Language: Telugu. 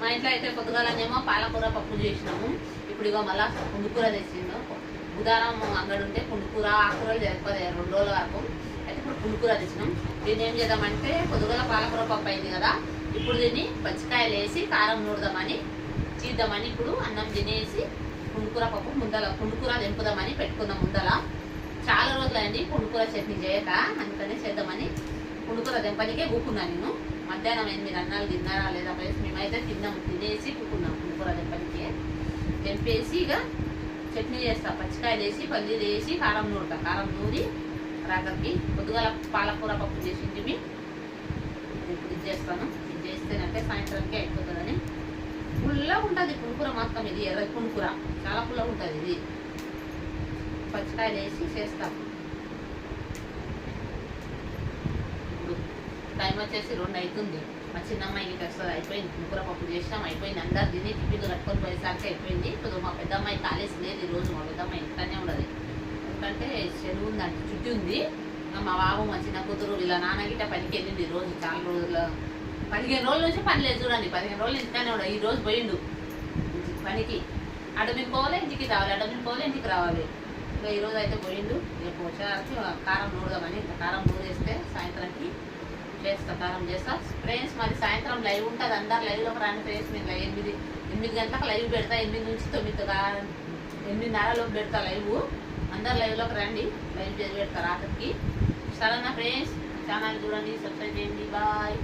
మా ఇంట్లో అయితే పొద్దుగాలనేమో పాలకూర పప్పు చేసినాము. ఇప్పుడు ఇగో మళ్ళీ పుండుకూర తెచ్చిండు. బుధారం అంగడి ఉంటే పుండుకూర ఆకుకూరలు జరిపోతాయి 2 రోజుల వరకు. అయితే ఇప్పుడు పుండుకూర తెచ్చినాం. దీన్ని ఏం చేద్దామంటే పొద్దుగాల పాలకూర పప్పు అయింది కదా, ఇప్పుడు దీన్ని పచ్చికాయలు వేసి కారం నూరుదామని చేద్దామని ఇప్పుడు అన్నం తినేసి పుండుకూర పప్పు పుండుకూర దింపుదామని పెట్టుకున్నాం ముందల. చాలా రోజులైంది పుండుకూర చట్నీ చేయక, అందుకనే చేద్దామని పుండుకూర దింపనికే కూకున్నాను నేను. మధ్యాహ్నం 8 అన్నాలు తిన్నారా లేదా ప్లేస్ మేమైతే తిన్నాము, తినేసి కూకున్నాం. పుండుకూర దింపనికే దింపేసి ఇక చట్నీ చేస్తా. పచ్చికాయలు వేసి పల్లీలు వేసి కారం నూరుతా. కారం నూరి రాత్రికి పొద్దుగాల పాలకూర పప్పు చేసింది ఇప్పుడు ఇది చేస్తాను. ఇది చేస్తేనంటే సాయంత్రానికి అయిపోతుందని. పుల్లగా ఉంటుంది పుండుకూర మొత్తం. ఇది ఎర్ర పుండుకూర చాలా పుల్లగా ఉంటుంది. ఇది పచ్చికాయలు వేసి చేస్తాం. ఇప్పుడు టైం వచ్చేసి 2 అవుతుంది. మా చిన్నమ్మాయికి వస్తుంది. అయిపోయింది పుండుకూర పప్పు చేసినాం, అయిపోయింది. అందరు తిని టిఫిన్లు కట్టుకొని పోయేసరికి అయిపోయింది. ఇప్పుడు మా పెద్దమ్మాయి కాలేజ్ లేదు ఈరోజు. మా పెద్దమ్మాయి ఇంట్లోనే ఉండదు, ఎందుకంటే చెరువు ఉందంటే చుట్టి ఉంది. మా బాబు మా చిన్న కూతురు వీళ్ళ నాన్న గిట్ట పనికి వెళ్ళింది ఈరోజు. చాలా రోజుల 15 రోజుల నుంచి పని లేదు చూడండి. 15 రోజులు ఇంట్లోనే ఉండదు. ఈ రోజు పోయిండు పనికి. అడవికి పోవాలి ఇంటికి రావాలి, అడవికి పోవాలి ఇంటికి రావాలి. ఇంకా ఈరోజు అయితే పోయిండు. రేపు వచ్చేసరికి కారం నూరుదామని. కారం నూరేస్తే సాయంత్రానికి చేస్తా, కారం చేస్తా. ఫ్రెండ్స్ మరి సాయంత్రం లైవ్ ఉంటుంది. అందరు లైవ్లోకి రాని ఫ్రెండ్స్. మీరు 8 గంటలకు లైవ్ పెడతా. 8 నుంచి 9:30లోపు పెడతా లైవ్. అందరు లైవ్లోకి రండి, లైవ్ చేసి పెడతా రాత్రికి. సరేనా ఫ్రెండ్స్, ఛానల్ చూడండి, సబ్స్క్రైబ్ చేయండి. బాయ్.